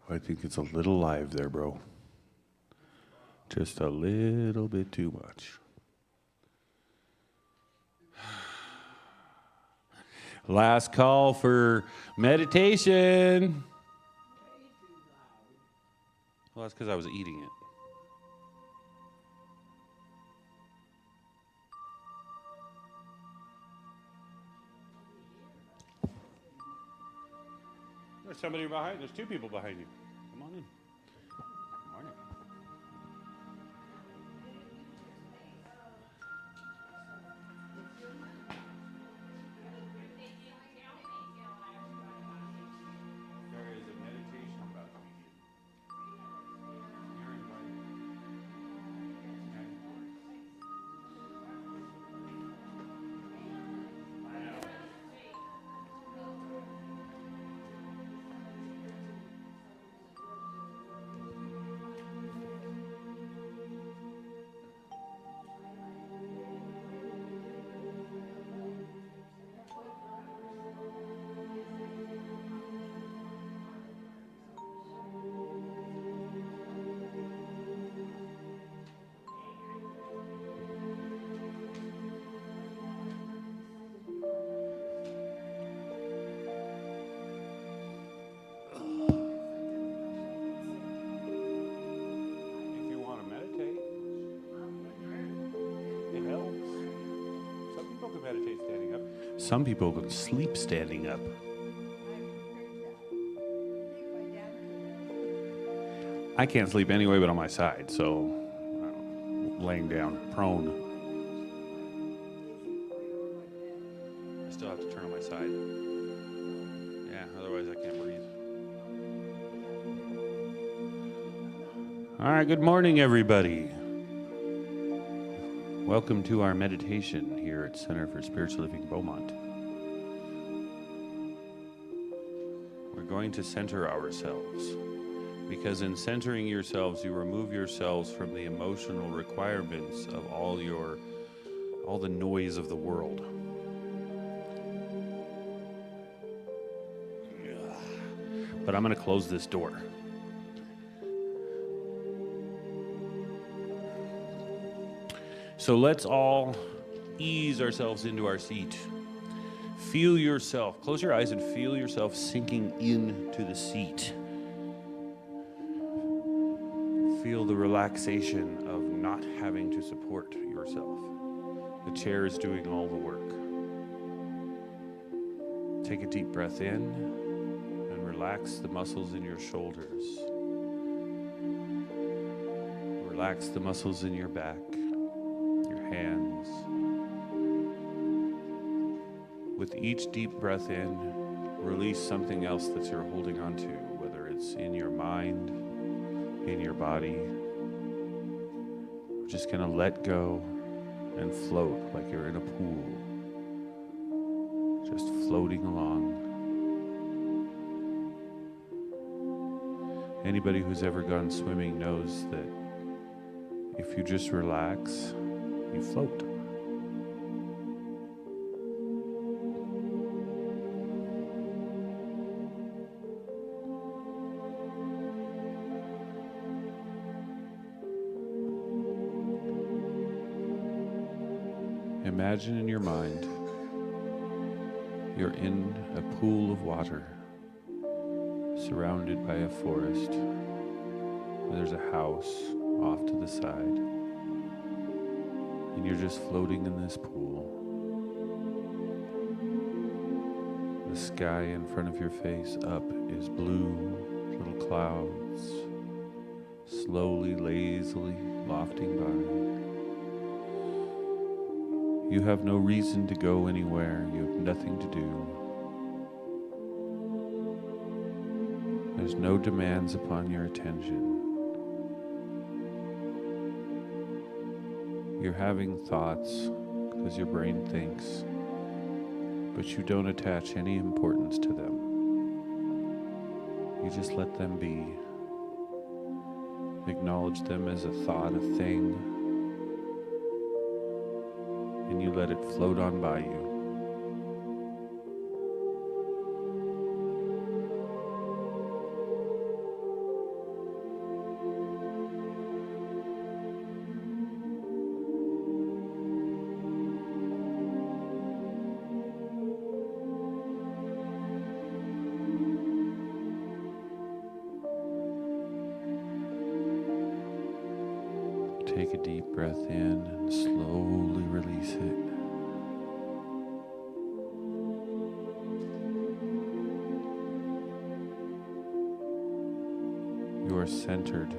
I think it's a little live there, bro. Just a little bit too much. Last call for meditation. Well, that's because I was eating it. There's somebody behind. There's two people behind you. Come on in. Good morning. There is a meditation about to begin. You're invited. Meditate standing up. Some people can sleep standing up. I can't sleep anyway but on my side, so laying down, prone. I still have to turn on my side. Yeah, otherwise I can't breathe. All right, good morning, everybody. Welcome to our meditation here at Center for Spiritual Living Beaumont. We're going to center ourselves, because in centering yourselves, you remove yourselves from the emotional requirements of all the noise of the world. But I'm going to close this door. So let's all ease ourselves into our seat. Feel yourself, close your eyes and feel yourself sinking into the seat. Feel the relaxation of not having to support yourself. The chair is doing all the work. Take a deep breath in and relax the muscles in your shoulders. Relax the muscles in your back. Hands. With each deep breath in, release something else that you're holding on to, whether it's in your mind, in your body. We're just going to let go and float like you're in a pool. Just floating along. Anybody who's ever gone swimming knows that if you just relax, you float. Imagine in your mind you're in a pool of water surrounded by a forest. There's a house off to the side. And you're just floating in this pool. The sky in front of your face up is blue, little clouds, slowly, lazily lofting by. You have no reason to go anywhere. You have nothing to do. There's no demands upon your attention. You're having thoughts because your brain thinks, but you don't attach any importance to them. You just let them be. Acknowledge them as a thought, a thing, and you let it float on by you. Take a deep breath in and slowly release it. You are centered.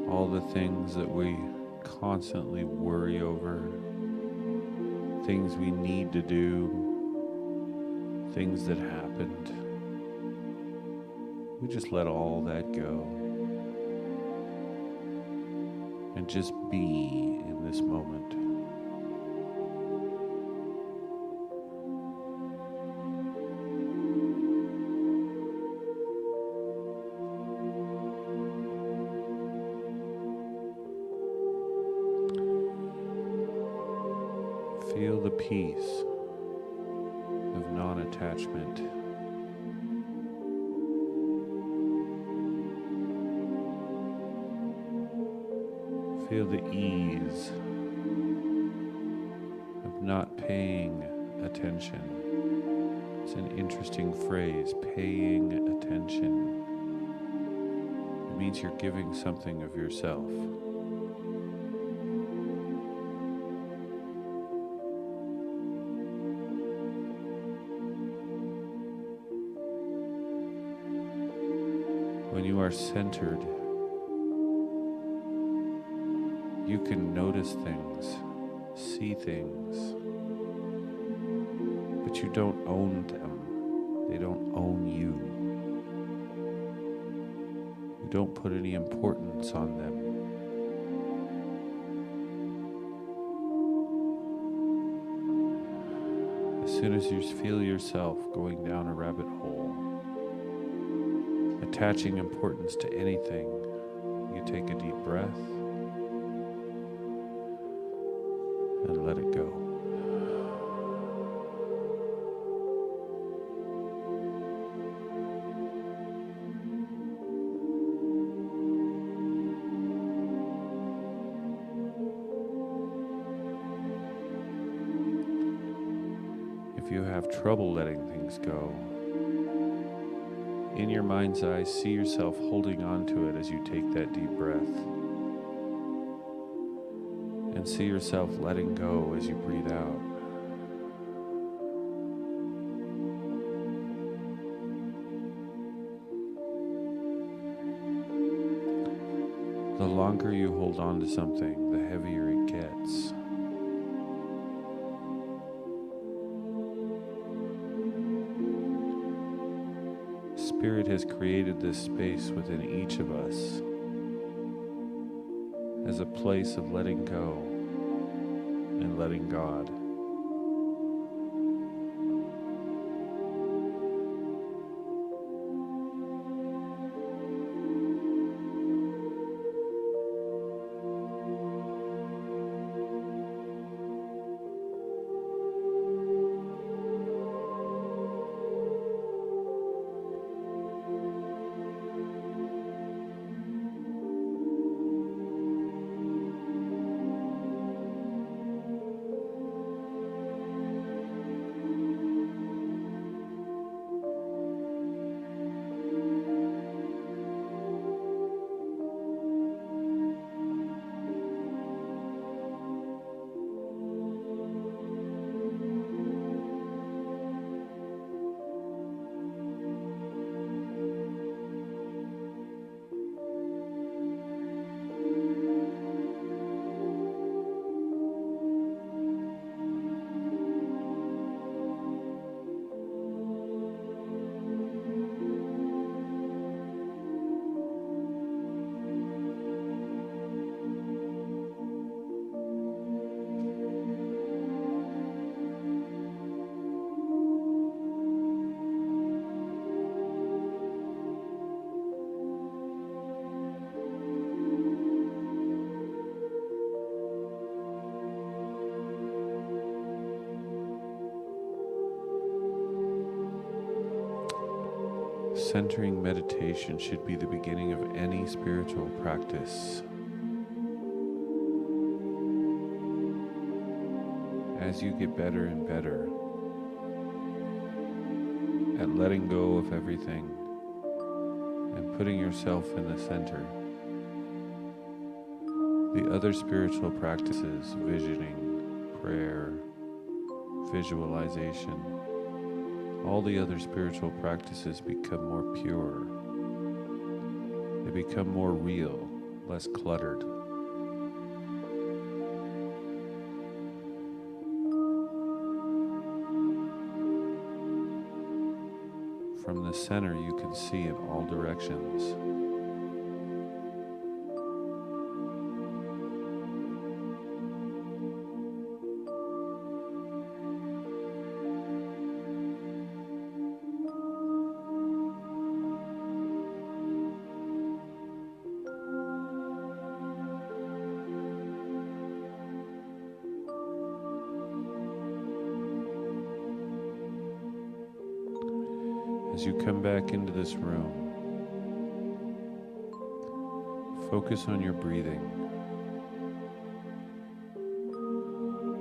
All the things that we constantly worry over, things we need to do, things that happened, we just let all that go and just be in this moment. Feel the peace of non-attachment. Feel the ease of not paying attention. It's an interesting phrase, paying attention. It means you're giving something of yourself. When you are centered, you can notice things, see things, but you don't own them. They don't own you. You don't put any importance on them. As soon as you feel yourself going down a rabbit hole, attaching importance to anything, you take a deep breath and let it go. If you have trouble letting things go, in your mind's eye, see yourself holding on to it as you take that deep breath. And see yourself letting go as you breathe out. The longer you hold on to something, the heavier it gets. Spirit has created this space within each of us as a place of letting go and letting God. Centering meditation should be the beginning of any spiritual practice. As you get better and better at letting go of everything and putting yourself in the center, the other spiritual practices, visioning, prayer, visualization, all the other spiritual practices become more pure. They become more real, less cluttered. From the center, you can see in all directions. As you come back into this room, focus on your breathing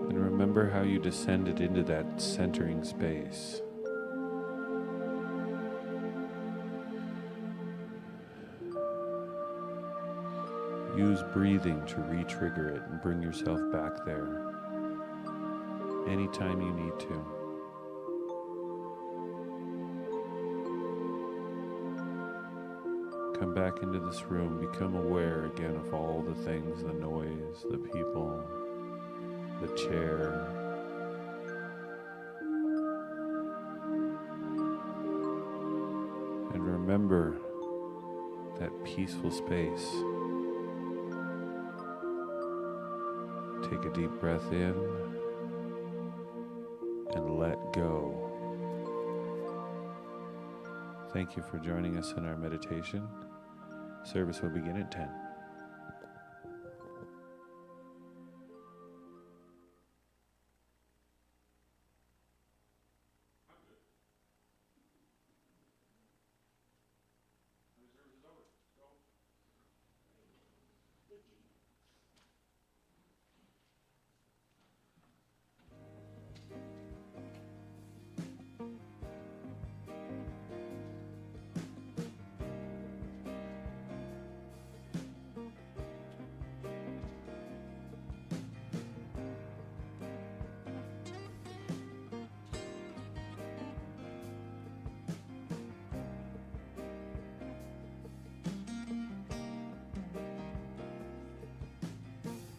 and remember how you descended into that centering space. Use breathing to re-trigger it and bring yourself back there anytime you need to. Come back into this room, become aware again of all the things, the noise, the people, the chair. And remember that peaceful space. Take a deep breath in and let go. Thank you for joining us in our meditation. Service will begin at 10.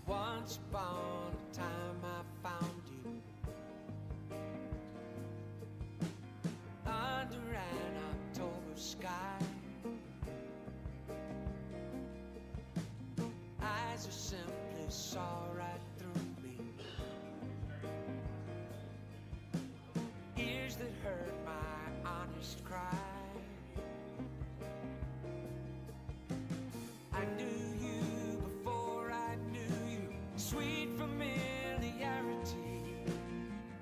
Once upon a time I found you under an October sky. Eyes who simply saw right through me. Ears that heard my honest cry. I knew you before I knew you. Sweet familiarity.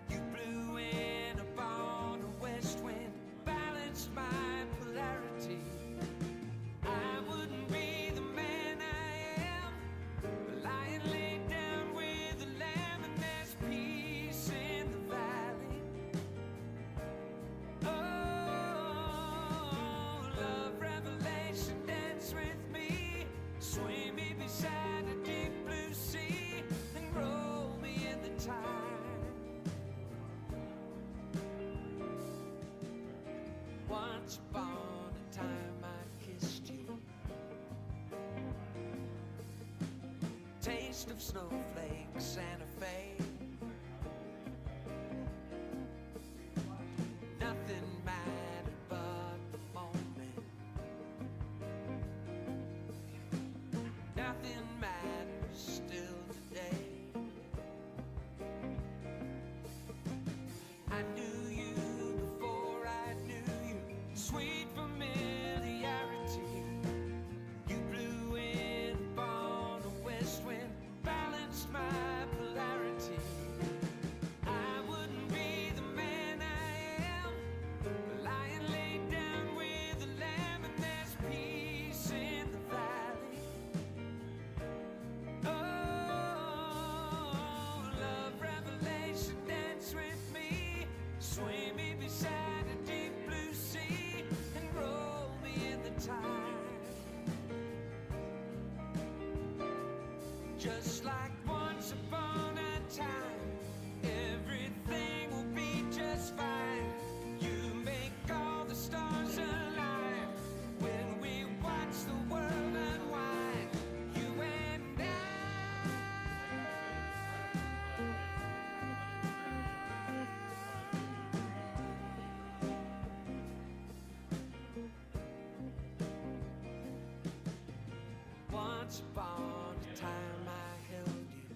You blew in upon a west wind, balanced my polarity. I wouldn't be the man I am, lying laid down with the lamb, and there's peace in the valley. Oh, love revelation, dance with me, sway me beside a deep blue sea, and roll me in the tide. Once upon a time I kissed you. Taste of snowflakes, Santa Fe. Nothing mattered but the moment. Nothing matters still today. I knew you before I knew you. Sweet familiarity. You blew in upon a west wind, balanced my polarity. just like once upon a time. Everything will be just fine. You make all the stars align when we watch the world unwind. You and I. Once upon a time I held you.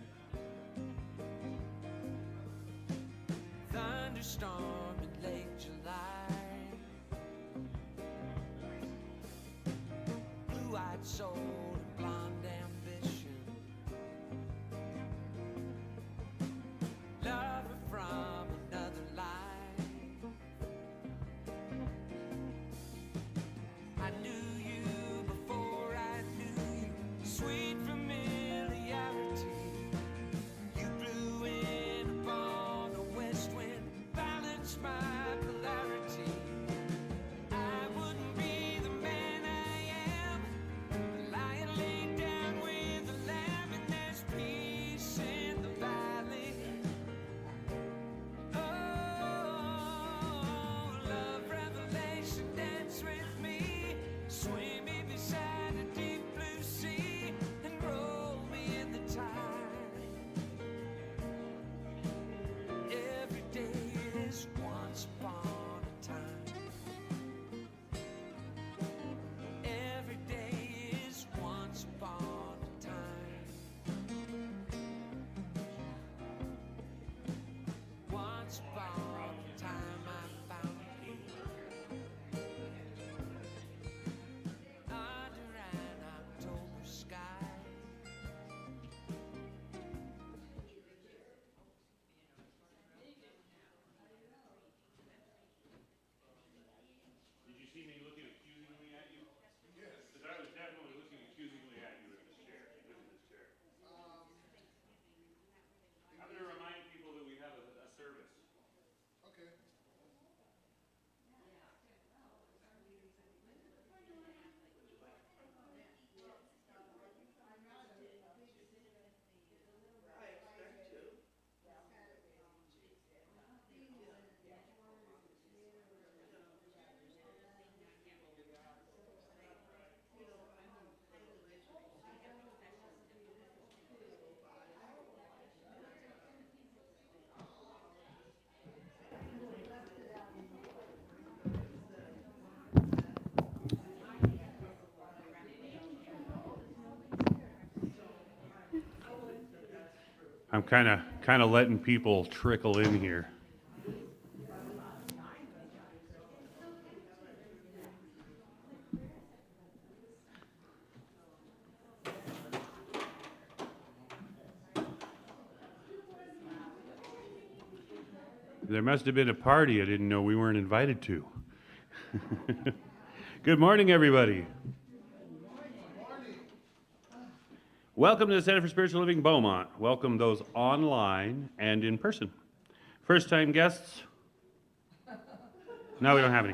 Thunderstorm in late July. Blue-eyed soul and blonde ambition. Lover from another life. I knew you before I knew you. Sweet familiarity. You blew in upon the west wind, balanced my polarity. I wouldn't be the man I am, lying laid down with the lamb, and there's peace in the valley. Oh, love revelation, dance with me, swim me beside a deep blue sea, and roll me in the tide. Every day is once upon a time. Every day is once upon a time. Once upon a time I found you under an October sky. Did you see me looking accusingly at you? Yes. Because I was definitely looking accusingly at you in this chair. Look at this chair. I'm going to remind people that we have a service. Okay. I'm kind of letting people trickle in here. There must have been a party I didn't know we weren't invited to. Good morning, everybody. Welcome to the Center for Spiritual Living Beaumont. Welcome those online and in person. First-time guests? No, we don't have any.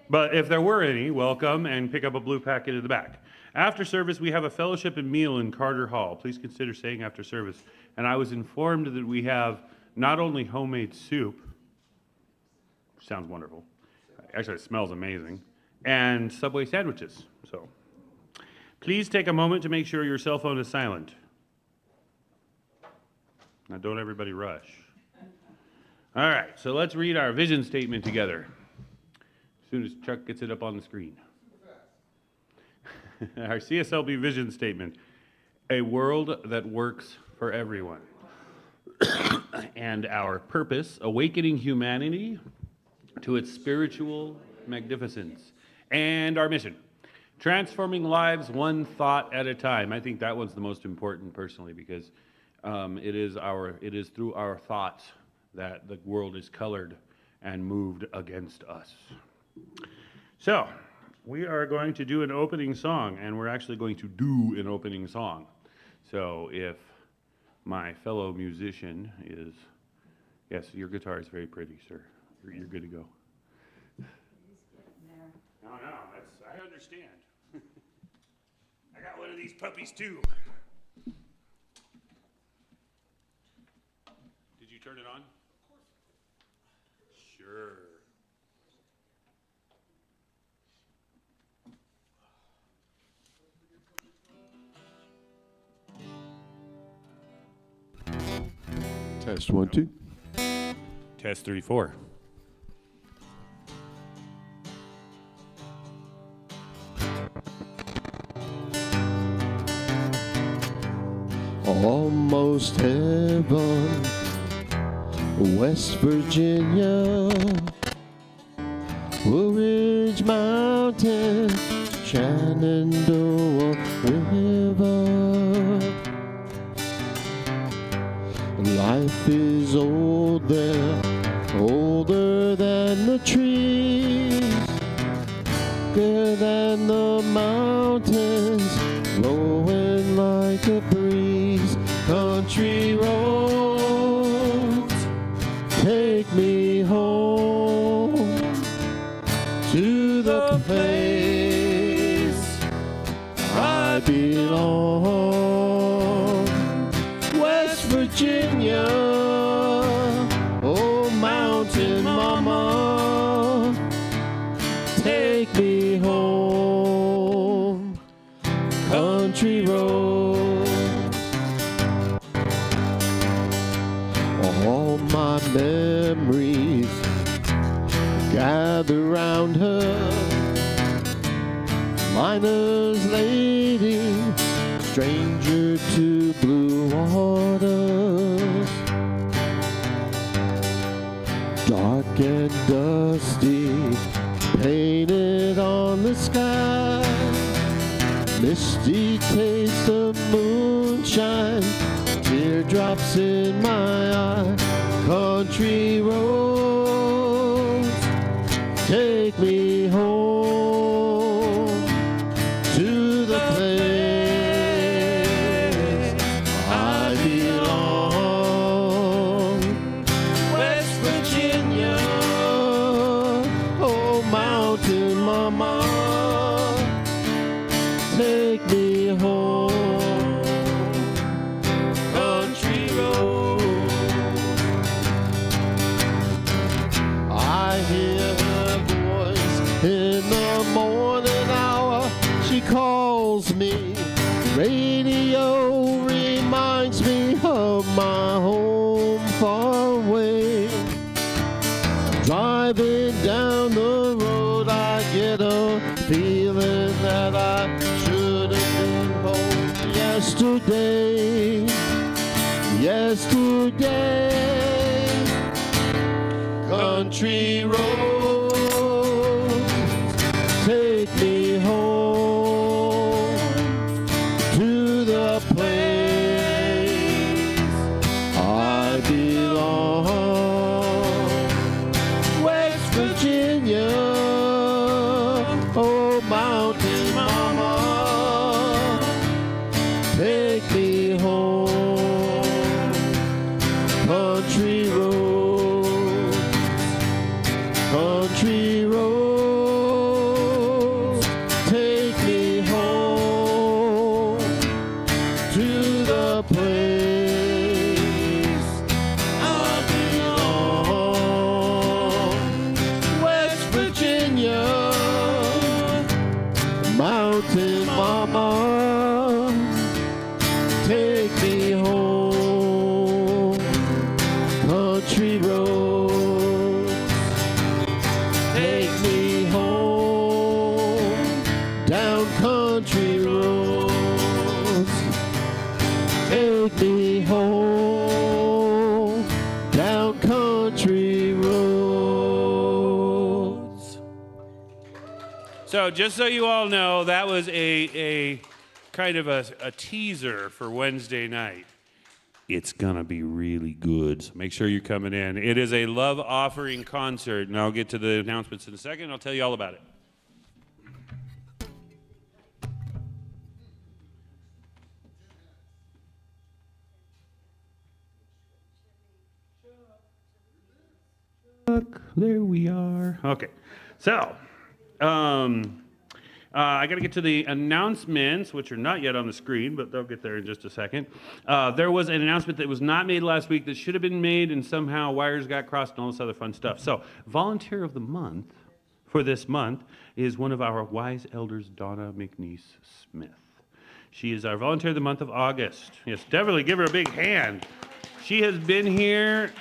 But if there were any, welcome and pick up a blue packet in the back. After service, we have a fellowship and meal in Carter Hall. Please consider staying after service. And I was informed that we have not only homemade soup, which sounds wonderful, actually it smells amazing, and Subway sandwiches. So please take a moment to make sure your cell phone is silent. Now don't everybody rush. All right, so let's read our vision statement together. As soon as Chuck gets it up on the screen. Our CSLB vision statement: a world that works for everyone. And our purpose: awakening humanity to its spiritual magnificence. And our mission: transforming lives one thought at a time. I think that one's the most important personally, because it is through our thoughts that the world is colored and moved against us. So, we are going to do an opening song, and we're actually going to do an opening song. So, if my fellow musician is, yes, your guitar is very pretty, sir. You're good to go. No, I understand. I got one of these puppies too. Sure. Test 1, 2. Test 3, 4. Almost heaven, West Virginia, Blue Ridge Mountain, Shenandoah River. Life is old there, older than the trees, bigger than the mountains, blowing like a breeze. Country roads, take me home to the place I belong. West Virginia, oh mountain mama, take me home. Country road. All my memories gather round her. Miner's lady, stranger to blue waters. Dark and dusty, painted on the sky. Misty taste of moonshine, teardrops in my eye. Country roads, take me home to the place I belong. West Virginia, oh mountain mama, take me home. Country road. I hear her voice in the morning hour. She calls me. Radio reminds me of my home far away. Driving down the road, I get a feeling that I should have been home yesterday. Yesterday. Country roads, take me home to the place I belong. West Virginia, oh mountain mama, take me home. Country roads, country roads, take me home to the place I belong. West Virginia, mountain mama, take me home. Country roads, take me home. Down country roads, take me home. Down country roads. So just so you all know, that was a kind of a teaser for Wednesday night. It's going to be really good, so make sure you're coming in. It is a love offering concert, and I'll get to the announcements in a second. I'll tell you all about it. There we are. Okay, so I got to get to the announcements, which are not yet on the screen, but they'll get there in just a second. There was an announcement that was not made last week that should have been made, and somehow wires got crossed and all this other fun stuff. So, Volunteer of the Month for this month is one of our wise elders, Donna McNeese Smith. She is our Volunteer of the Month of August. Yes, definitely give her a big hand. She has been here,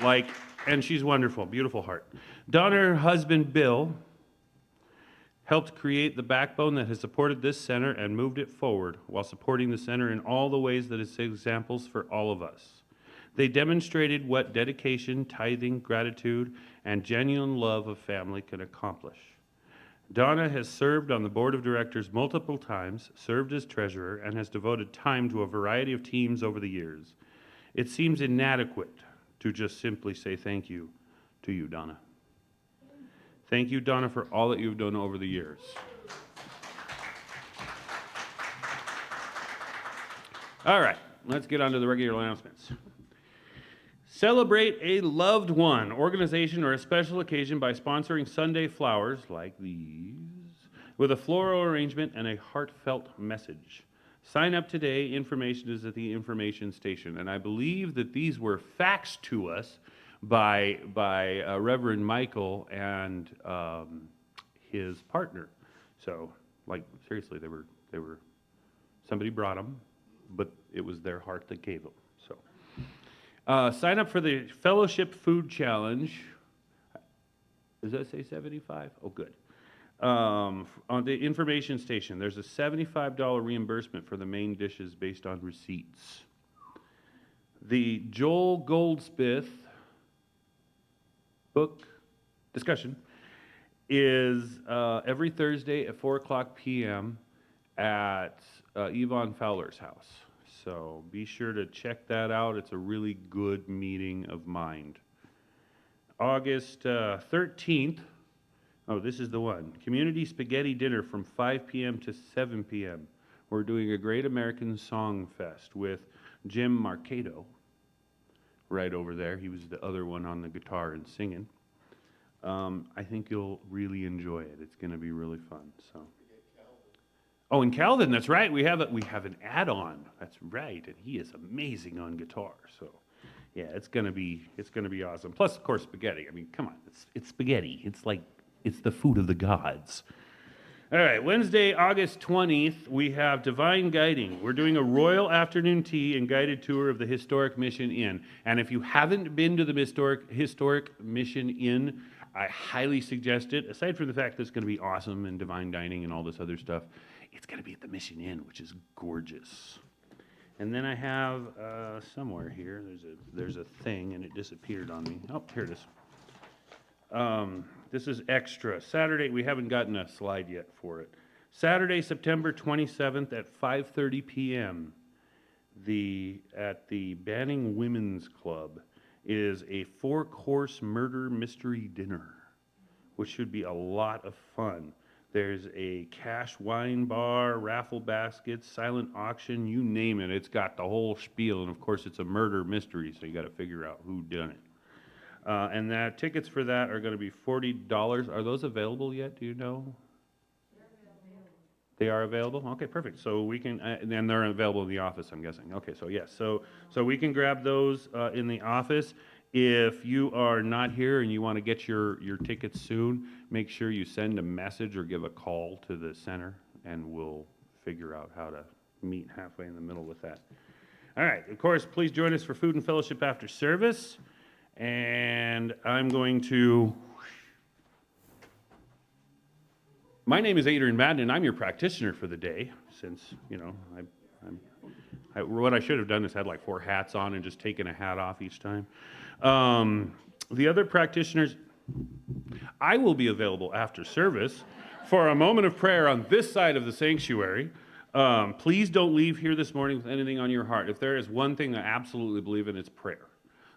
and she's wonderful, beautiful heart. Donna and her husband, Bill, helped create the backbone that has supported this center and moved it forward while supporting the center in all the ways that it's examples for all of us. They demonstrated what dedication, tithing, gratitude, and genuine love of family can accomplish. Donna has served on the board of directors multiple times, served as treasurer, and has devoted time to a variety of teams over the years. It seems inadequate to just simply say thank you to you, Donna. Thank you, Donna, for all that you've done over the years. All right, let's get on to the regular announcements. Celebrate a loved one, organization, or a special occasion by sponsoring Sunday flowers like these with a floral arrangement and a heartfelt message. Sign up today. Information is at the information station. And I believe that these were faxed to us by Reverend Michael and his partner. So, seriously, they were somebody brought them, but it was their heart that gave them. So, sign up for the Fellowship Food Challenge. Does that say 75? Oh, good. On the information station, there's a $75 reimbursement for the main dishes based on receipts. The Joel Goldsmith book discussion is every Thursday at 4 o'clock p.m. at Yvonne Fowler's house. So be sure to check that out. It's a really good meeting of mind. August 13th, oh, this is the one. Community Spaghetti Dinner from 5 p.m. to 7 p.m. We're doing a Great American Song Fest with Jim Marcato right over there. He was the other one on the guitar and singing. I think you'll really enjoy it. It's going to be really fun. So. Oh, and Calvin, that's right. We have an add-on. That's right, and he is amazing on guitar. So, yeah, it's gonna be awesome. Plus, of course, spaghetti. I mean, come on, it's spaghetti. It's the food of the gods. All right, Wednesday, August 20th, we have Divine Guiding. We're doing a royal afternoon tea and guided tour of the Historic Mission Inn. And if you haven't been to the Historic Mission Inn, I highly suggest it. Aside from the fact that it's going to be awesome and divine dining and all this other stuff, it's going to be at the Mission Inn, which is gorgeous. And then I have somewhere here, there's a thing, and it disappeared on me. Oh, here it is. This is extra. Saturday, we haven't gotten a slide yet for it. Saturday, September 27th at 5:30 p.m. At the Banning Women's Club is a 4-course murder mystery dinner, which should be a lot of fun. There's a cash wine bar, raffle baskets, silent auction, you name it. It's got the whole spiel, and of course it's a murder mystery, so you got to figure out who done it. And that tickets for that are going to be $40. Are those available yet? Do you know? They are available? Okay, perfect. So we can, and they're available in the office, I'm guessing. Okay, so yes, so we can grab those in the office. If you are not here and you want to get your tickets soon, make sure you send a message or give a call to the center, and we'll figure out how to meet halfway in the middle with that. All right, of course, please join us for food and fellowship after service. And I'm going to... My name is Adrian Madden, and I'm your practitioner for the day, since, you know, what I should have done is had like 4 hats on and just taken a hat off each time. The other practitioners, I will be available after service for a moment of prayer on this side of the sanctuary. Please don't leave here this morning with anything on your heart. If there is one thing I absolutely believe in, it's prayer.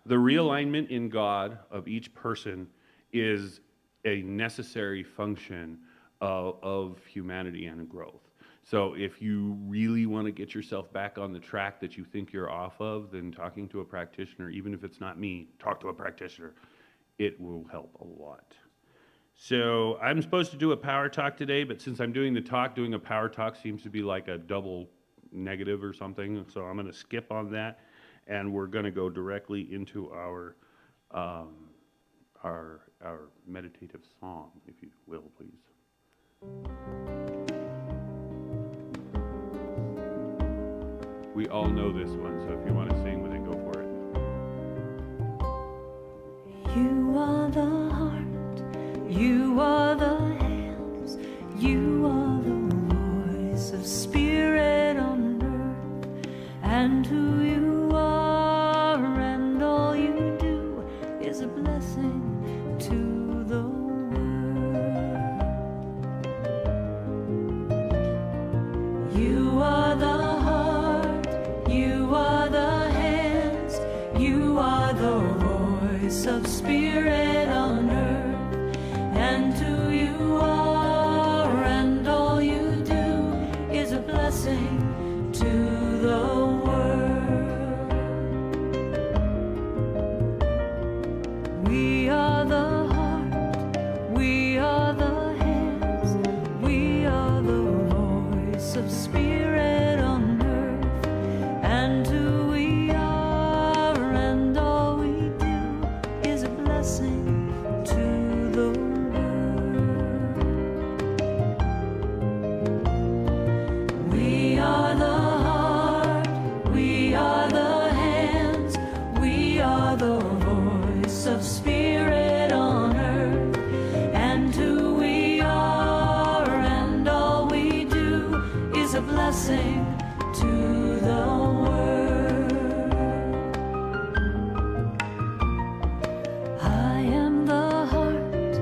The realignment in God of each person is a necessary function of humanity and growth. So if you really want to get yourself back on the track that you think you're off of, then talking to a practitioner, even if it's not me, talk to a practitioner. It will help a lot. So I'm supposed to do a power talk today, but since I'm doing the talk, doing a power talk seems to be like a double negative or something. So I'm going to skip on that, and we're going to go directly into our meditative song, if you will, please. We all know this one, so if you want to sing with it, go for it. You are the heart, you are the hands, you are the voice of spirit on earth, and who you are and all you do is a blessing to the world. You are the heart, you are the hands, you are the voice of spirit on earth, and who you are and all you do is a blessing to the world. We are the heart, we are the hands, we are the voice of spirit on earth, and who we are and all we do is a blessing to the world. We are the heart, we are the hands, we are the voice of spirit on earth, and who we are and all we do is a blessing to the world. I am the heart,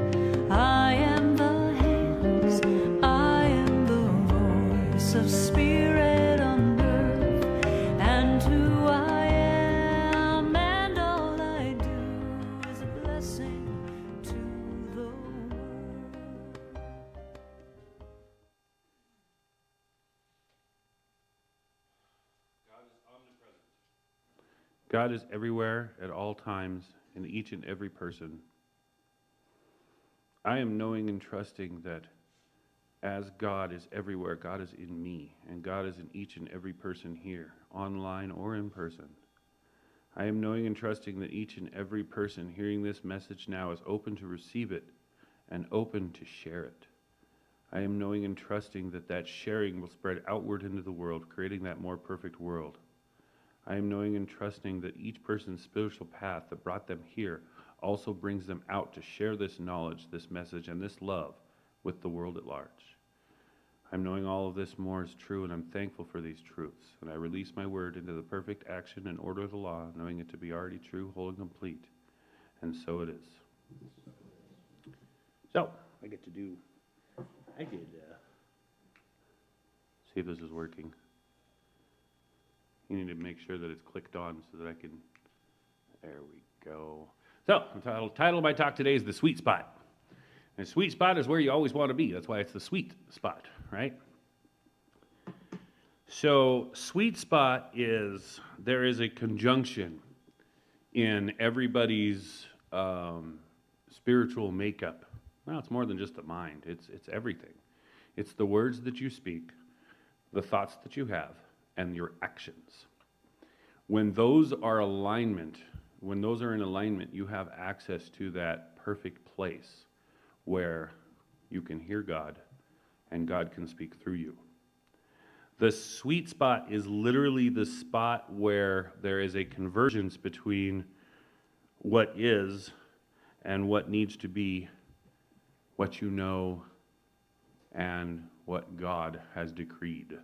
I am the hands, I am the voice of spirit on earth, and who I am and all I do is a blessing to the world. God is everywhere at all times in each and every person. I am knowing and trusting that as God is everywhere, God is in me, and God is in each and every person here, online or in person. I am knowing and trusting that each and every person hearing this message now is open to receive it and open to share it. I am knowing and trusting that that sharing will spread outward into the world, creating that more perfect world. I am knowing and trusting that each person's spiritual path that brought them here also brings them out to share this knowledge, this message, and this love with the world at large. I'm knowing all of this more is true, and I'm thankful for these truths. And I release my word into the perfect action and order of the law, knowing it to be already true, whole, and complete. And so it is. So, I did, see if this is working. You need to make sure that it's clicked on so that I can, there we go. So, the title of my talk today is The Sweet Spot. And the sweet spot is where you always want to be. That's why it's the sweet spot, right? So, sweet spot is, there is a conjunction in everybody's spiritual makeup. Well, it's more than just the mind. It's everything. It's the words that you speak, the thoughts that you have, and your actions. When those are in alignment, you have access to that perfect place where you can hear God and God can speak through you. The sweet spot is literally the spot where there is a convergence between what is and what needs to be, what you know, and what God has decreed.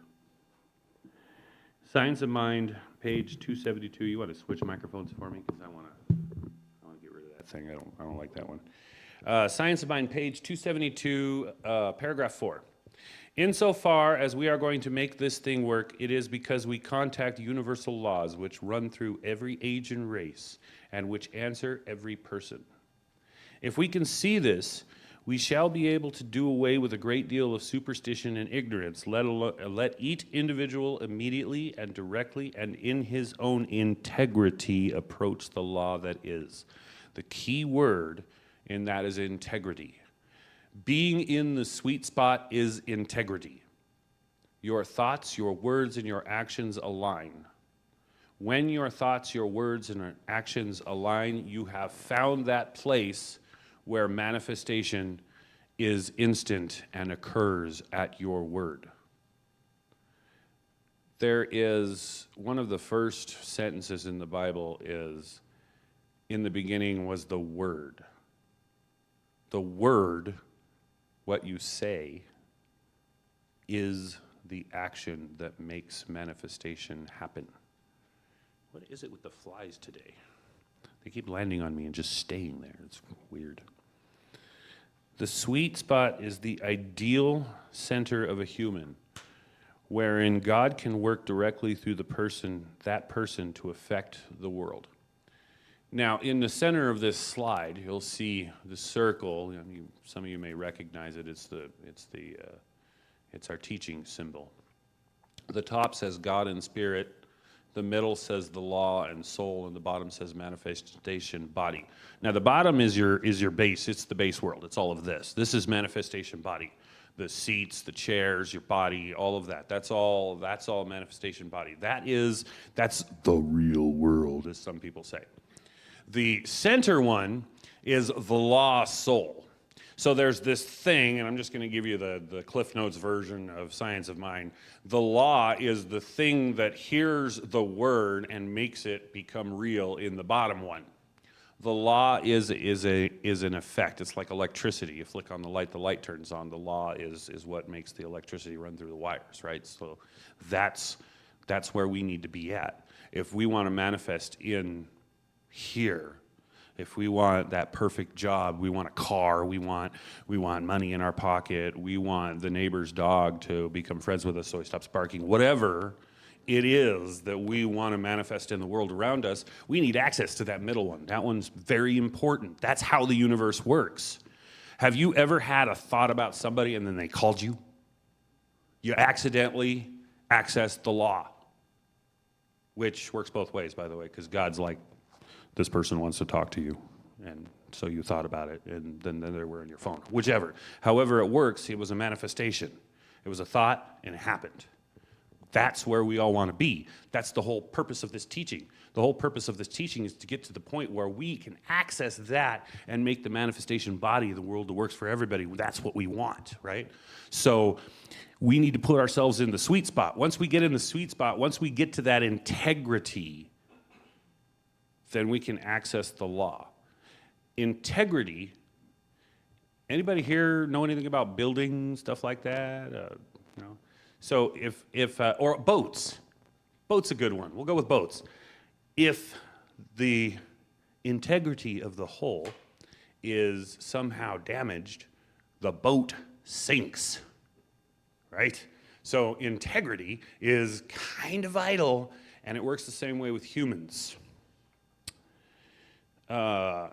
Science of Mind, page 272. You want to switch microphones for me? Because I want to get rid of that thing. I don't like that one. Science of Mind, page 272, paragraph 4. Insofar as we are going to make this thing work, it is because we contact universal laws which run through every age and race and which answer every person. If we can see this, we shall be able to do away with a great deal of superstition and ignorance. Let each individual immediately and directly and in his own integrity approach the law that is. The key word in that is integrity. Being in the sweet spot is integrity. Your thoughts, your words, and your actions align. When your thoughts, your words, and actions align, you have found that place where manifestation is instant and occurs at your word. There is one of the first sentences in the Bible is, in the beginning was the Word. The Word, what you say, is the action that makes manifestation happen. What is it with the flies today? They keep landing on me and just staying there. It's weird. The sweet spot is the ideal center of a human, wherein God can work directly through that person to affect the world. Now, in the center of this slide, you'll see the circle. Some of you may recognize it. It's our teaching symbol. The top says God and Spirit. The middle says the law and soul, and the bottom says manifestation body. Now, the bottom is your base. It's the base world. It's all of this. This is manifestation body. The seats, the chairs, your body, all of that. That's all manifestation body. That's the real world, as some people say. The center one is the law soul. So there's this thing, and I'm just going to give you the Cliff Notes version of Science of Mind. The law is the thing that hears the word and makes it become real in the bottom one. The law is an effect. It's like electricity. You flick on the light turns on. The law is what makes the electricity run through the wires, right? So that's where we need to be at. If we want to manifest in here, if we want that perfect job, we want a car, we want money in our pocket, we want the neighbor's dog to become friends with us so he stops barking, whatever it is that we want to manifest in the world around us, we need access to that middle one. That one's very important. That's how the universe works. Have you ever had a thought about somebody and then they called you? You accidentally accessed the law, which works both ways, by the way, because God's like, this person wants to talk to you, and so you thought about it, and then they were on your phone. Whichever. However it works, it was a manifestation. It was a thought, and it happened. That's where we all want to be. That's the whole purpose of this teaching. The whole purpose of this teaching is to get to the point where we can access that and make the manifestation body of the world that works for everybody. That's what we want, right? So we need to put ourselves in the sweet spot. Once we get in the sweet spot, once we get to that integrity, then we can access the law. Integrity, anybody here know anything about building, stuff like that? No? So or boats. Boat's a good one. We'll go with boats. If the integrity of the hull is somehow damaged, the boat sinks, right? So integrity is kind of vital, and it works the same way with humans.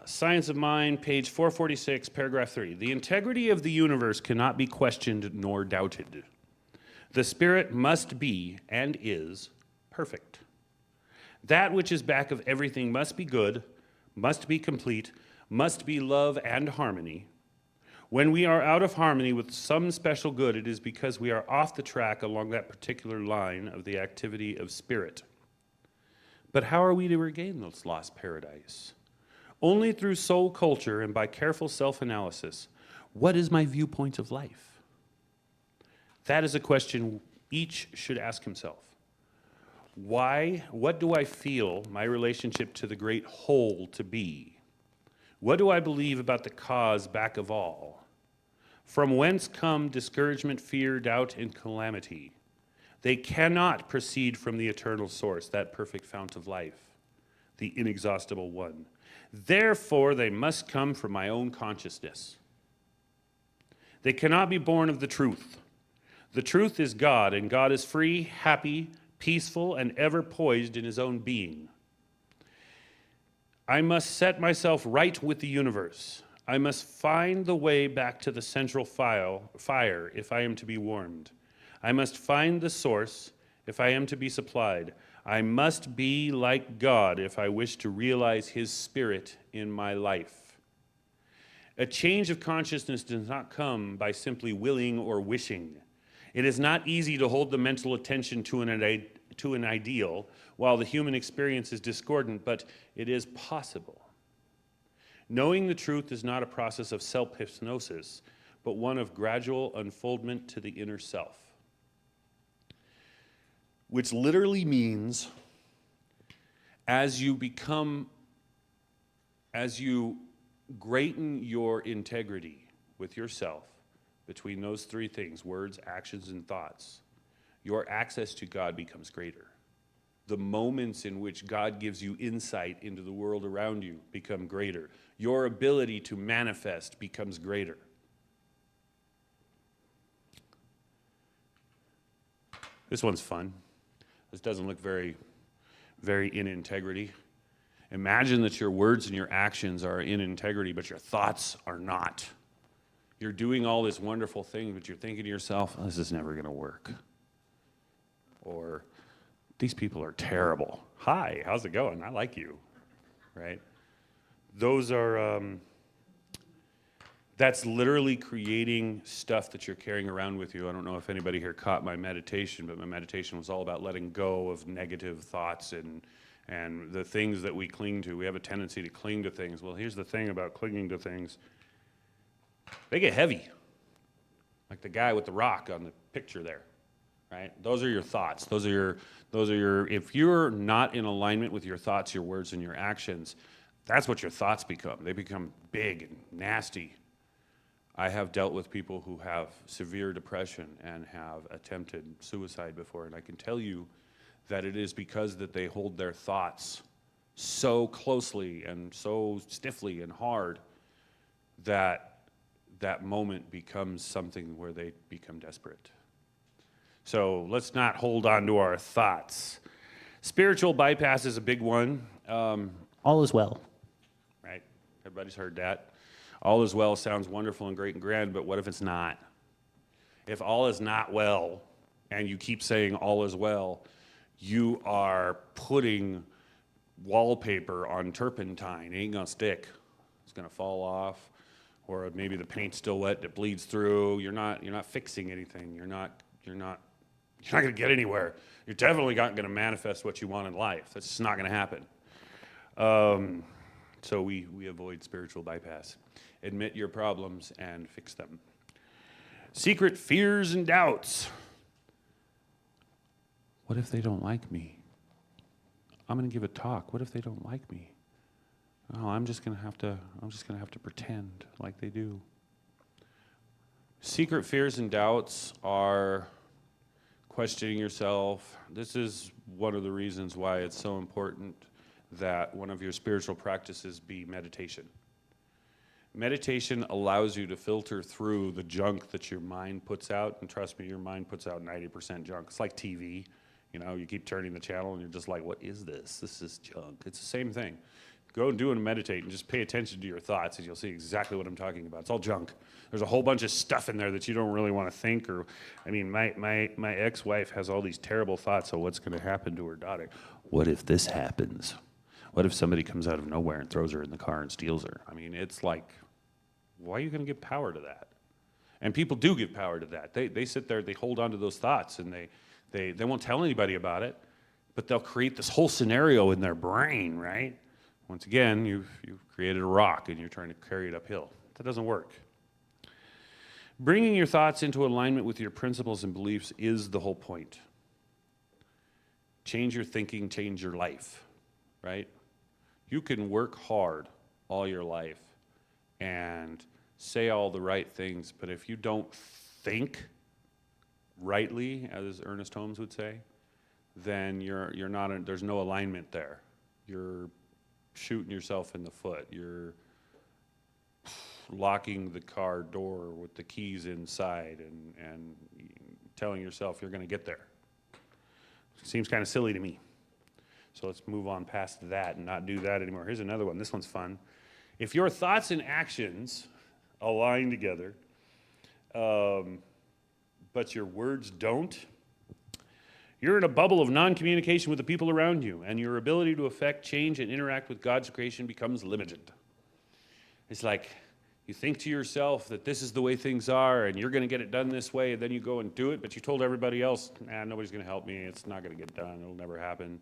Science of Mind, page 446, paragraph 3. The integrity of the universe cannot be questioned nor doubted. The Spirit must be and is perfect. That which is back of everything must be good, must be complete, must be love and harmony. When we are out of harmony with some special good, it is because we are off the track along that particular line of the activity of spirit. But how are we to regain this lost paradise? Only through soul culture and by careful self-analysis. What is my viewpoint of life? That is a question each should ask himself. What do I feel my relationship to the great whole to be? What do I believe about the cause back of all? From whence come discouragement, fear, doubt, and calamity? They cannot proceed from the eternal source, that perfect fount of life, the inexhaustible one. Therefore, they must come from my own consciousness. They cannot be born of the truth. The truth is God, and God is free, happy, peaceful, and ever poised in his own being. I must set myself right with the universe. I must find the way back to the central fire if I am to be warmed. I must find the source if I am to be supplied. I must be like God if I wish to realize his spirit in my life. A change of consciousness does not come by simply willing or wishing. It is not easy to hold the mental attention to an ideal while the human experience is discordant, but it is possible. Knowing the truth is not a process of self-hypnosis, but one of gradual unfoldment to the inner self. Which literally means as you greaten your integrity with yourself between those three things, words, actions, and thoughts, your access to God becomes greater. The moments in which God gives you insight into the world around you become greater. Your ability to manifest becomes greater. This one's fun. This doesn't look very in integrity. Imagine that your words and your actions are in integrity, but your thoughts are not. You're doing all this wonderful thing, but you're thinking to yourself, oh, this is never going to work. Or, these people are terrible. Hi, how's it going? I like you, right? Those are, that's literally creating stuff that you're carrying around with you. I don't know if anybody here caught my meditation, but my meditation was all about letting go of negative thoughts and the things that we cling to. We have a tendency to cling to things. Well, here's the thing about clinging to things. They get heavy, like the guy with the rock on the picture there, right? Those are your thoughts. Those are your, if you're not in alignment with your thoughts, your words, and your actions, that's what your thoughts become. They become big and nasty. I have dealt with people who have severe depression and have attempted suicide before, and I can tell you that it is because that they hold their thoughts so closely and so stiffly and hard that that moment becomes something where they become desperate. So let's not hold on to our thoughts. Spiritual bypass is a big one. All is well. Right? Everybody's heard that. All is well sounds wonderful and great and grand, but what if it's not? If all is not well, and you keep saying all is well, you are putting wallpaper on turpentine. It ain't gonna stick. It's gonna fall off, or maybe the paint's still wet, it bleeds through. You're not fixing anything. You're not gonna get anywhere. You're definitely not gonna manifest what you want in life. That's just not gonna happen. So we avoid spiritual bypass. Admit your problems and fix them. Secret fears and doubts. What if they don't like me? I'm going to give a talk. What if they don't like me? Oh, I'm just going to have to pretend like they do. Secret fears and doubts are questioning yourself. This is one of the reasons why it's so important that one of your spiritual practices be meditation. Meditation allows you to filter through the junk that your mind puts out, and trust me, your mind puts out 90% junk. It's like TV. You know, you keep turning the channel and you're just like, what is this? This is junk. It's the same thing. Go and do and meditate and just pay attention to your thoughts and you'll see exactly what I'm talking about. It's all junk. There's a whole bunch of stuff in there that you don't really want to think my ex-wife has all these terrible thoughts of what's going to happen to her daughter. What if this happens? What if somebody comes out of nowhere and throws her in the car and steals her? It's like, why are you going to give power to that? And people do give power to that. They sit there, they hold on to those thoughts, and they won't tell anybody about it, but they'll create this whole scenario in their brain, right? Once again, you've created a rock, and you're trying to carry it uphill. That doesn't work. Bringing your thoughts into alignment with your principles and beliefs is the whole point. Change your thinking, change your life, right? You can work hard all your life and say all the right things, but if you don't think rightly, as Ernest Holmes would say, then you're not. There's no alignment there. You're shooting yourself in the foot. You're locking the car door with the keys inside and telling yourself you're going to get there. Seems kind of silly to me. So let's move on past that and not do that anymore. Here's another one. This one's fun. If your thoughts and actions align together, but your words don't, you're in a bubble of non-communication with the people around you, and your ability to affect change and interact with God's creation becomes limited. It's like You think to yourself that this is the way things are and you're going to get it done this way, and then you go and do it, but you told everybody else, nobody's going to help me, it's not going to get done, it'll never happen.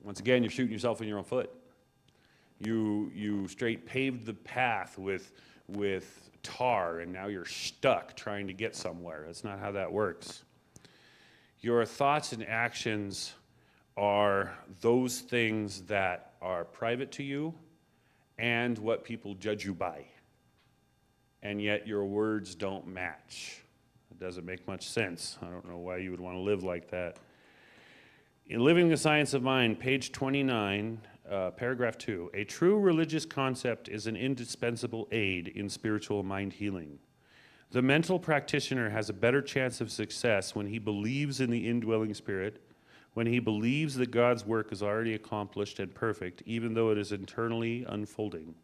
Once again, you're shooting yourself in your own foot. You straight paved the path with tar, and now you're stuck trying to get somewhere. That's not how that works. Your thoughts and actions are those things that are private to you and what people judge you by. And yet your words don't match. It doesn't make much sense. I don't know why you would want to live like that. In Living the Science of Mind, page 29, paragraph 2, a true religious concept is an indispensable aid in spiritual mind healing. The mental practitioner has a better chance of success when he believes in the indwelling spirit, when he believes that God's work is already accomplished and perfect, even though it is internally unfolding.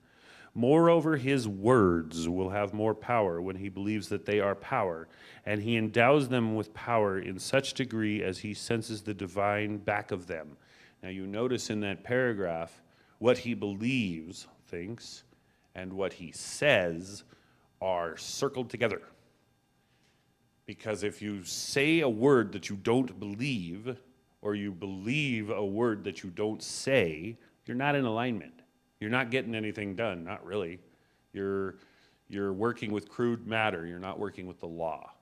Moreover, his words will have more power when he believes that they are power, and he endows them with power in such degree as he senses the divine back of them. Now you notice in that paragraph, what he believes, thinks, and what he says are circled together. Because if you say a word that you don't believe, or you believe a word that you don't say, you're not in alignment. You're not getting anything done, not really. You're working with crude matter. You're not working with the law.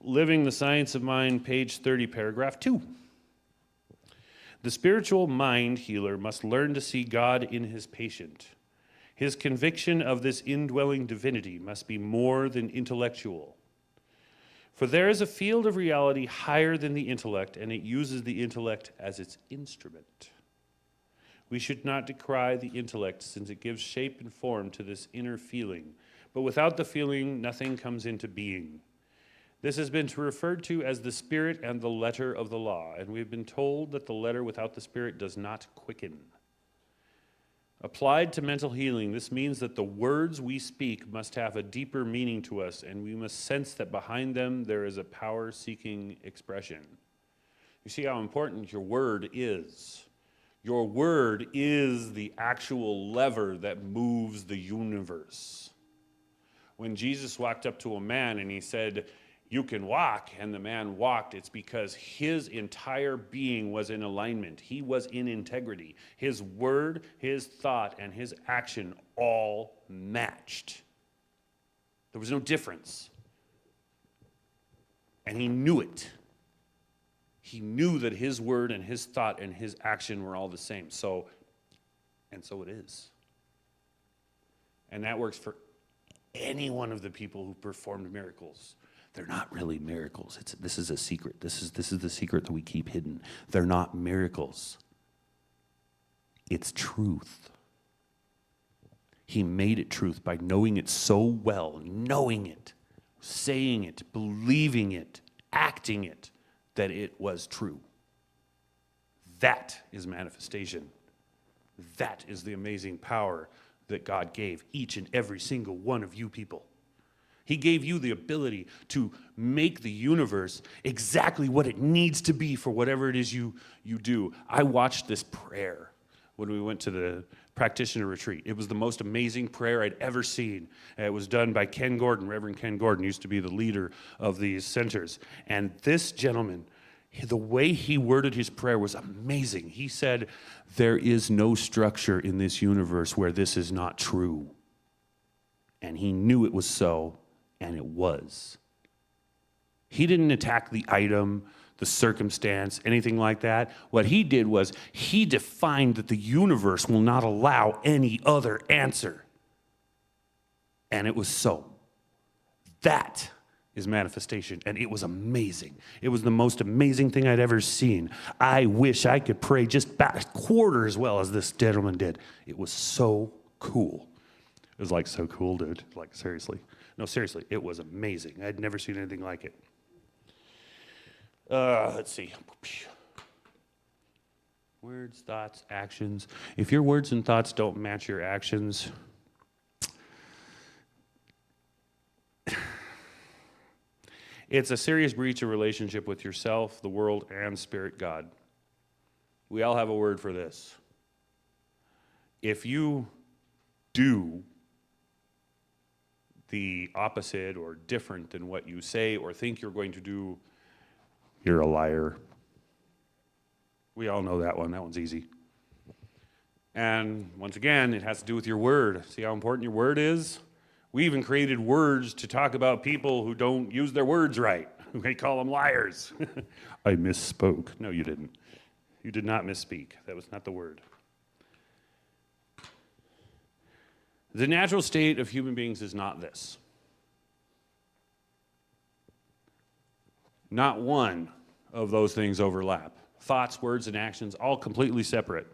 Living the Science of Mind, page 30, paragraph 2. The spiritual mind healer must learn to see God in his patient. His conviction of this indwelling divinity must be more than intellectual. For there is a field of reality higher than the intellect, and it uses the intellect as its instrument. We should not decry the intellect, since it gives shape and form to this inner feeling. But without the feeling, nothing comes into being. This has been referred to as the spirit and the letter of the law, and we have been told that the letter without the spirit does not quicken. Applied to mental healing, this means that the words we speak must have a deeper meaning to us, and we must sense that behind them there is a power-seeking expression. You see how important your word is. Your word is the actual lever that moves the universe. When Jesus walked up to a man and he said, "You can walk," and the man walked, it's because his entire being was in alignment. He was in integrity. His word, his thought, and his action all matched. There was no difference. And he knew it. He knew that his word and his thought and his action were all the same. So it is. And that works for any one of the people who performed miracles. They're not really miracles. This is a secret. This is the secret that we keep hidden. They're not miracles. It's truth. He made it truth by knowing it so well, knowing it, saying it, believing it, acting it, that it was true. That is manifestation. That is the amazing power that God gave each and every single one of you people. He gave you the ability to make the universe exactly what it needs to be for whatever it is you do. I watched this prayer when we went to the Practitioner retreat. It was the most amazing prayer I'd ever seen. It was done by Ken Gordon. Reverend Ken Gordon used to be the leader of these centers. And this gentleman, the way he worded his prayer was amazing. He said, "There is no structure in this universe where this is not true." And he knew it was so. And it was. He didn't attack the item, the circumstance, anything like that. What he did was he defined that the universe will not allow any other answer. And it was so. That is manifestation. And it was amazing. It was the most amazing thing I'd ever seen. I wish I could pray just about a quarter as well as this gentleman did. It was so cool. It was like so cool, dude. Like, seriously. No, seriously, it was amazing. I'd never seen anything like it. Let's see. Words, thoughts, actions. If your words and thoughts don't match your actions, it's a serious breach of relationship with yourself, the world, and Spirit God. We all have a word for this. If you do the opposite or different than what you say or think you're going to do, you're a liar. We all know that one. That one's easy. And once again, it has to do with your word. See how important your word is? We even created words to talk about people who don't use their words right. We call them liars. I misspoke. No, you didn't. You did not misspeak. That was not the word. The natural state of human beings is not this. Not one of those things overlap. Thoughts, words, and actions, all completely separate.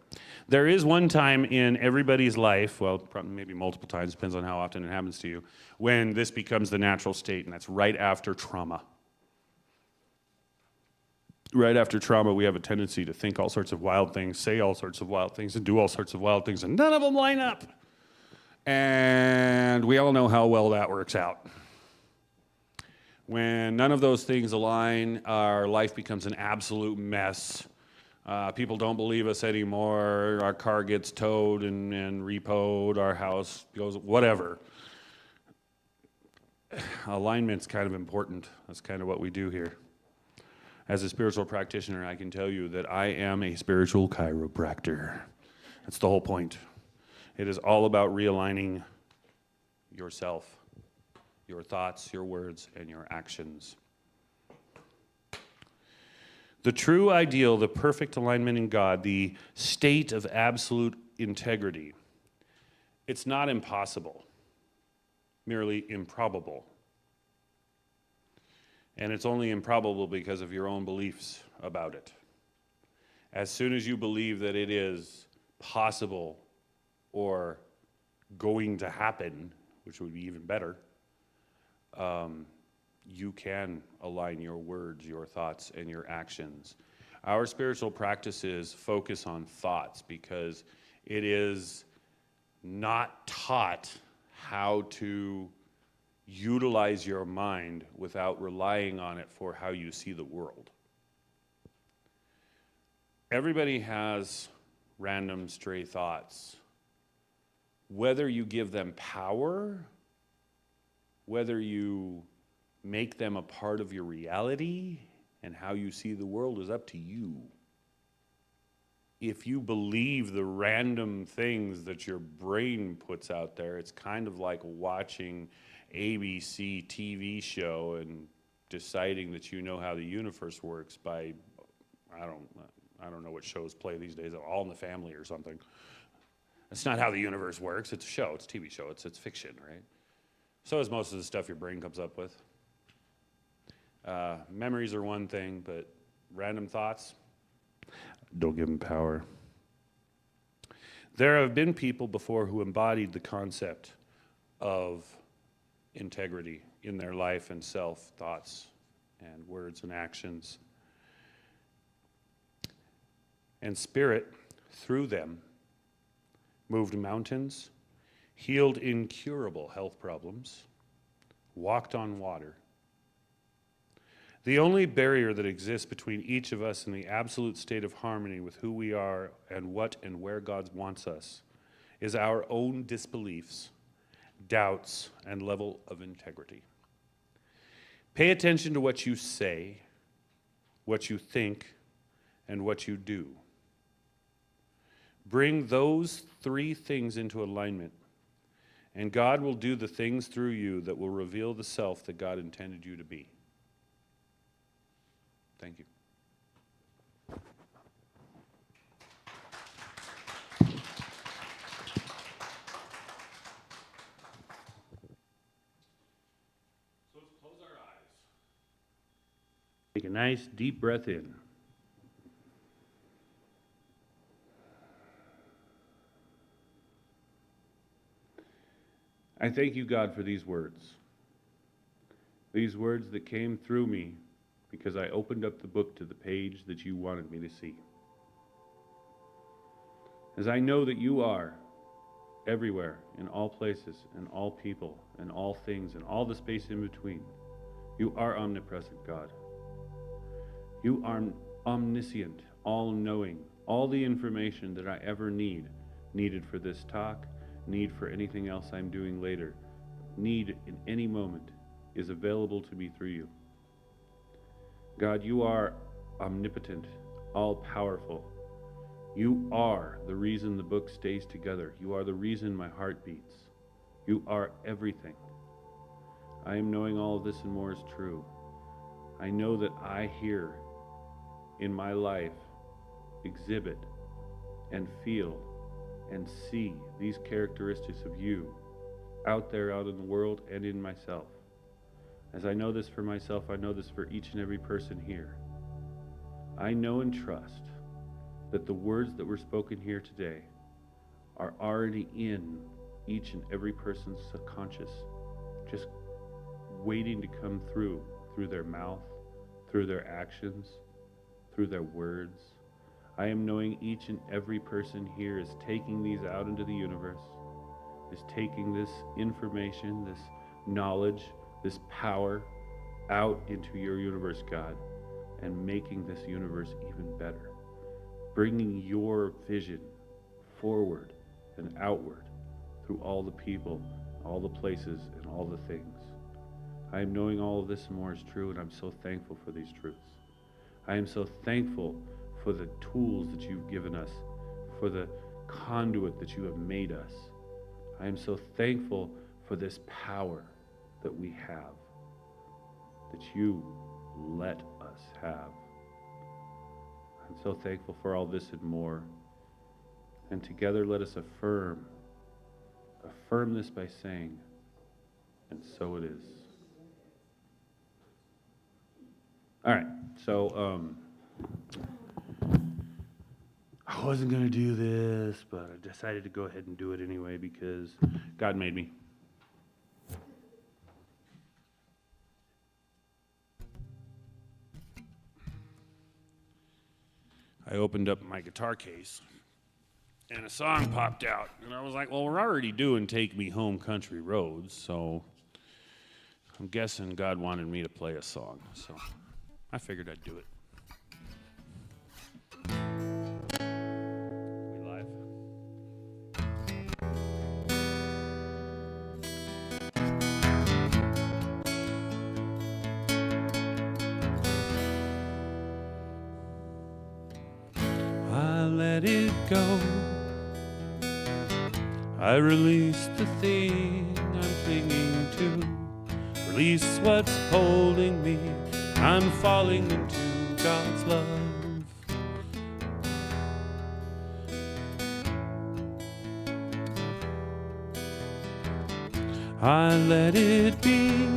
There is one time in everybody's life, well, probably maybe multiple times, depends on how often it happens to you, when this becomes the natural state, and that's right after trauma. Right after trauma, we have a tendency to think all sorts of wild things, say all sorts of wild things, and do all sorts of wild things, and none of them line up. And we all know how well that works out. When none of those things align, our life becomes an absolute mess. People don't believe us anymore. Our car gets towed and repoed. Our house goes, whatever. Alignment's kind of important. That's kind of what we do here. As a spiritual practitioner, I can tell you that I am a spiritual chiropractor. That's the whole point. It is all about realigning yourself, your thoughts, your words, and your actions. The true ideal, the perfect alignment in God, the state of absolute integrity, it's not impossible, merely improbable. And it's only improbable because of your own beliefs about it. As soon as you believe that it is possible or going to happen, which would be even better, you can align your words, your thoughts, and your actions. Our spiritual practices focus on thoughts because it is not taught how to utilize your mind without relying on it for how you see the world. Everybody has random stray thoughts. Whether you give them power, whether you make them a part of your reality and how you see the world is up to you. If you believe the random things that your brain puts out there, it's kind of like watching ABC TV show and deciding that you know how the universe works by, I don't know what shows play these days, All in the Family or something. That's not how the universe works. It's a show. It's a TV show. It's fiction, right? So is most of the stuff your brain comes up with. Memories are one thing, but random thoughts, don't give them power. There have been people before who embodied the concept of integrity in their life and self, thoughts and words and actions. And Spirit, through them, moved mountains, healed incurable health problems, walked on water. The only barrier that exists between each of us and the absolute state of harmony with who we are and what and where God wants us is our own disbeliefs, doubts, and level of integrity. Pay attention to what you say, what you think, and what you do. Bring those three things into alignment, and God will do the things through you that will reveal the self that God intended you to be. Thank you. So let's close our eyes. Take a nice deep breath in. I thank you, God, for these words that came through me because I opened up the book to the page that you wanted me to see. As I know that you are everywhere, in all places, and all people, and all things, and all the space in between, you are omnipresent, God. You are omniscient, all-knowing, all the information that I ever needed for this talk need for anything else I'm doing later, need in any moment, is available to me through you. God, you are omnipotent, all-powerful. You are the reason the book stays together. You are the reason my heart beats. You are everything. I am knowing all of this and more is true. I know that I here in my life exhibit and feel and see these characteristics of you out there, out in the world, and in myself. As I know this for myself, I know this for each and every person here. I know and trust that the words that were spoken here today are already in each and every person's subconscious, just waiting to come through their mouth, through their actions, through their words. I am knowing each and every person here is taking these out into the universe, is taking this information, this knowledge, this power out into your universe, God, and making this universe even better. Bringing your vision forward and outward through all the people, all the places, and all the things. I am knowing all of this and more is true, and I'm so thankful for these truths. I am so thankful for the tools that you've given us, for the conduit that you have made us. I am so thankful for this power that we have, that you let us have. I'm so thankful for all this and more. And together let us affirm this by saying, and so it is. All right, so I wasn't going to do this, but I decided to go ahead and do it anyway because God made me. I opened up my guitar case, and a song popped out. And I was like, well, we're already doing Take Me Home Country Roads, so I'm guessing God wanted me to play a song. So I figured I'd do it. We live? I let it go. I release the thing I'm clinging to. Release what's holding me. I'm falling into God's love. I let it be.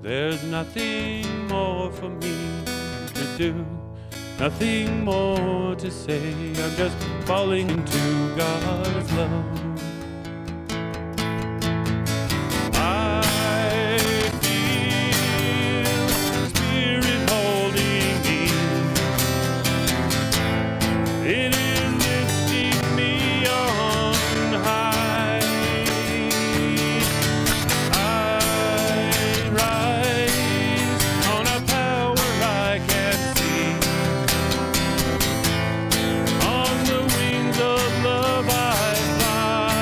There's nothing more for me to do. Nothing more to say, I'm just falling into God's love. I feel Spirit holding me. It is lifting me on high. I rise on a power I can't see. On the wings of love I fly.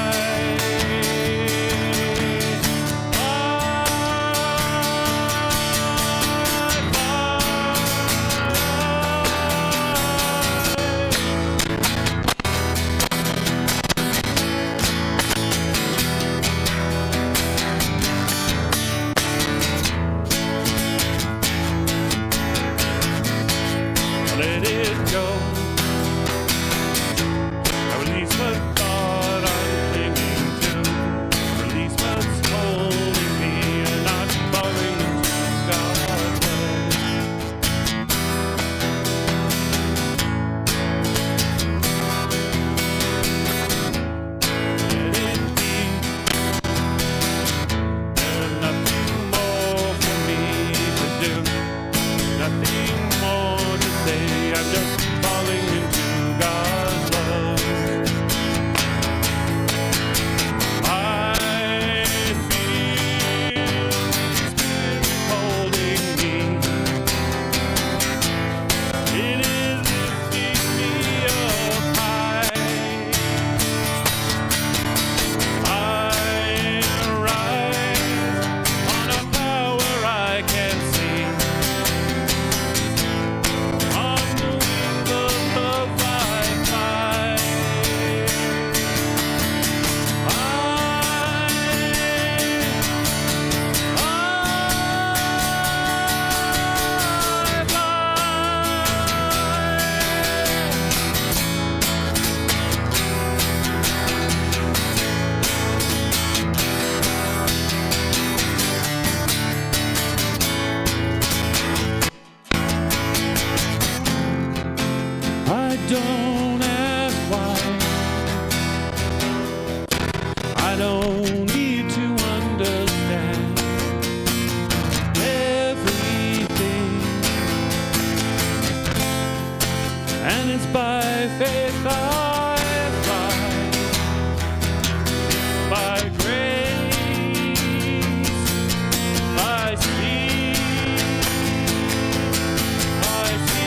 and it's by faith I fly, by grace I see, I see.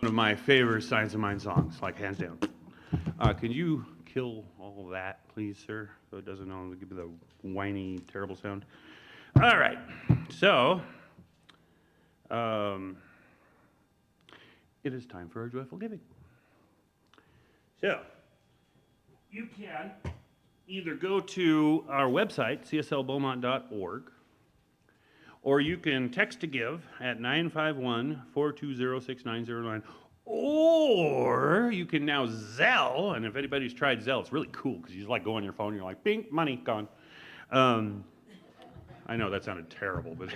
One of my favorite Signs of Mind songs, like hands down. Can you kill all of that, please, sir? So it doesn't know give me the whiny, terrible sound. All right, so it is time for our joyful giving. So you can either go to our website, cslbeaumont.org, or you can text to give at 951-420-6909. Or you can now Zelle, and if anybody's tried Zelle, it's really cool because you just like go on your phone and you're like, bing, money, gone. I know that sounded terrible, but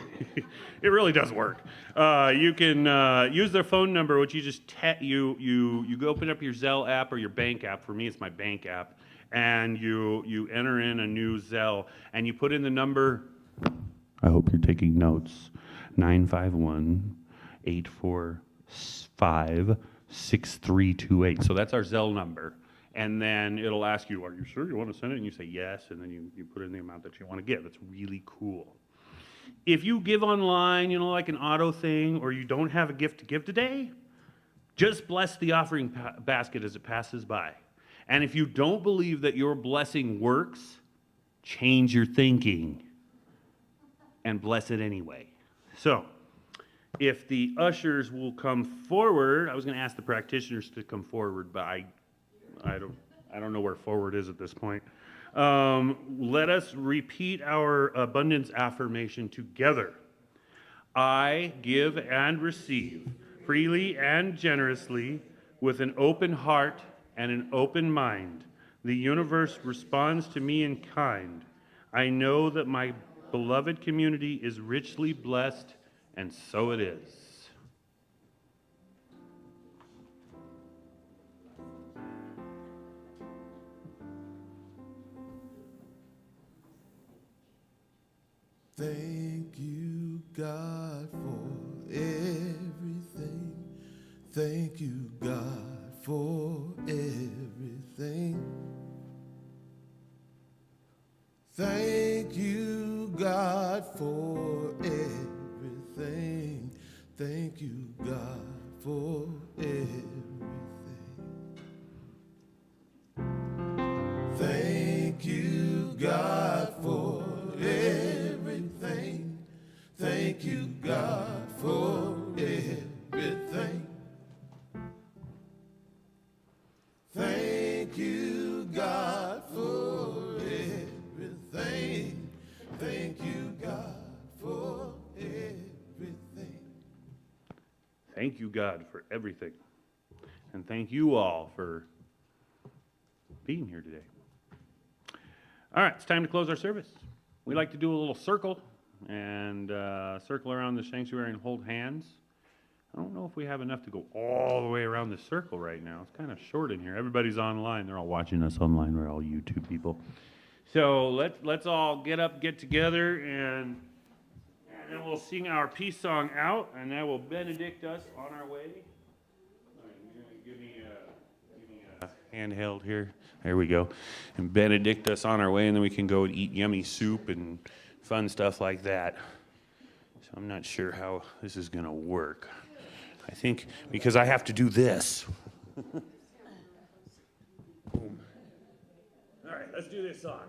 it really does work. You can use their phone number, which you just you go open up your Zelle app or your bank app. For me, it's my bank app, and you enter in a new Zelle, and you put in the number. I hope you're taking notes. 951-845-6328. So that's our Zelle number. And then it'll ask you, are you sure you want to send it? And you say yes, and then you put in the amount that you want to give. It's really cool. If you give online, like an auto thing, or you don't have a gift to give today, just bless the offering basket as it passes by. And if you don't believe that your blessing works, change your thinking and bless it anyway. So, if the ushers will come forward, I was going to ask the practitioners to come forward, but I don't know where forward is at this point. Let us repeat our abundance affirmation together. I give and receive freely and generously with an open heart and an open mind. The universe responds to me in kind. I know that my beloved community is richly blessed, and so it is. Thank you, God, for everything. Thank you, God, for everything. Thank you, God, for everything. Thank you, God, for everything. Thank you, God, for everything. Thank you, God, for everything. Thank you, God, for everything. Thank you, God, for everything. Thank you, God, for everything. And thank you all for being here today. All right, it's time to close our service. We like to do a little circle and circle around the sanctuary and hold hands. I don't know if we have enough to go all the way around the circle right now. It's kind of short in here. Everybody's online. They're all watching us online. We're all YouTube people. So let's all get up, get together, and and we'll sing our peace song out, and that will benedict us on our way. All right, you're gonna give me a handheld here. There we go. And benedict us on our way, and then we can go and eat yummy soup and fun stuff like that. So I'm not sure how this is gonna work. I think because I have to do this. All right, let's do this song.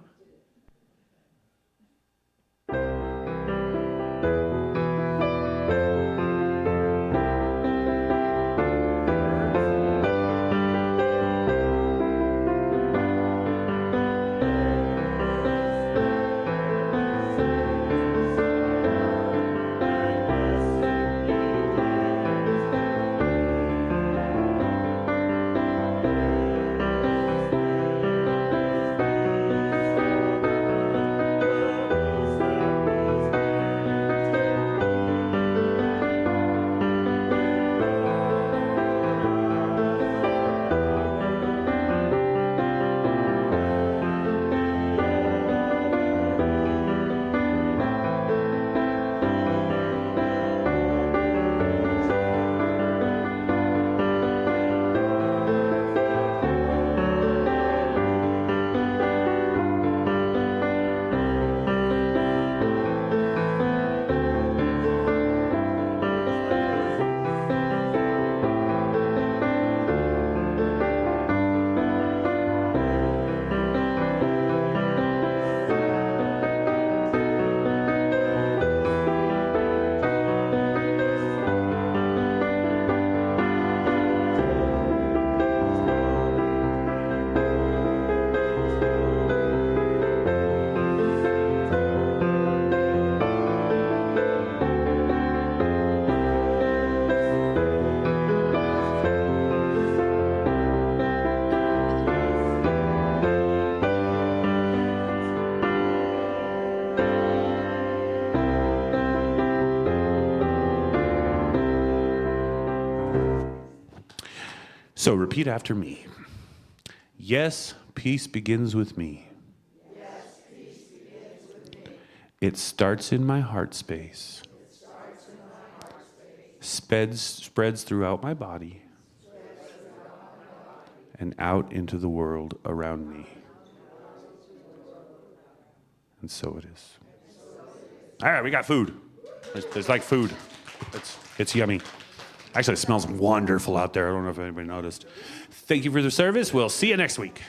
So repeat after me. Yes, peace begins with me. Yes, peace begins with me. It starts in my heart space. Spreads throughout my body. And out into the world around me. And so it is. All right, we got food. There's like food. It's yummy. Actually, it smells wonderful out there. I don't know if anybody noticed. Thank you for the service. We'll see you next week.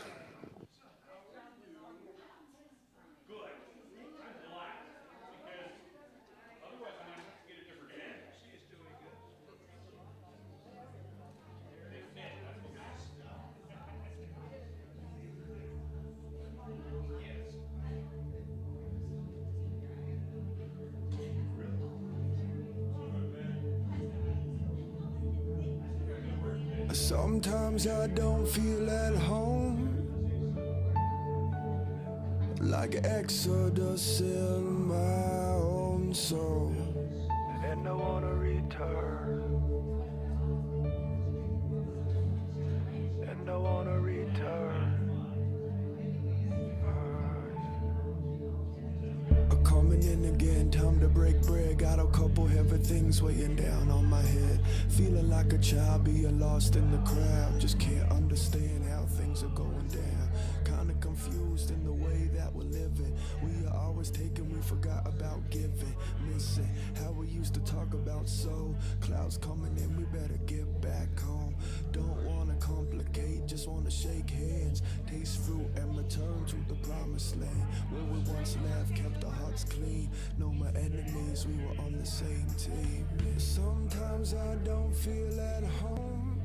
Sometimes I don't feel at home, like Exodus in my own soul, and I wanna return, and I wanna return. Coming in again, time to break bread. Got a couple heavy things weighing down on my head. Feeling like a child being lost in the crowd. Just can't understand how things are going down. Kinda confused in the way that we're living. We are always taking, we forgot about giving. Missing how we used to talk about soul. Clouds coming in, we better get back home. Don't wanna complicate, just wanna shake hands. Taste fruit and return to the promised land. Where we once laughed, kept our hearts clean. No more enemies, we were on the same team. Sometimes I don't feel at home,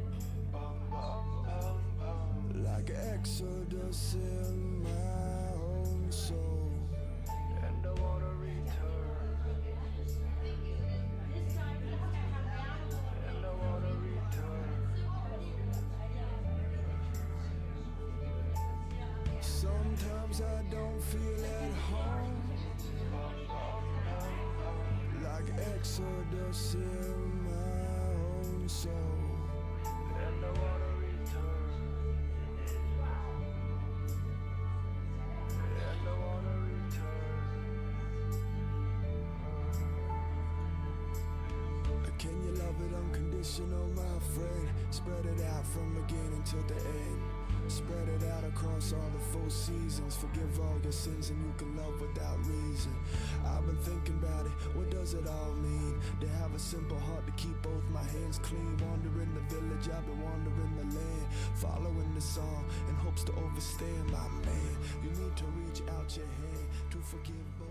like Exodus in my own soul, and I wanna return, and I wanna return. Sometimes I don't feel at home, like Exodus in my own soul, and I wanna return, and I wanna return. unconditional, my friend. Spread it out from beginning to the end. Spread it out across all the 4 seasons. Forgive all your sins and you can love without reason. I've been thinking about it, what does it all mean? To have a simple heart, to keep both my hands clean. Wandering the village, I've been wandering the land. Following the song in hopes to overstand, my man. You need to reach out your hand to forgive both.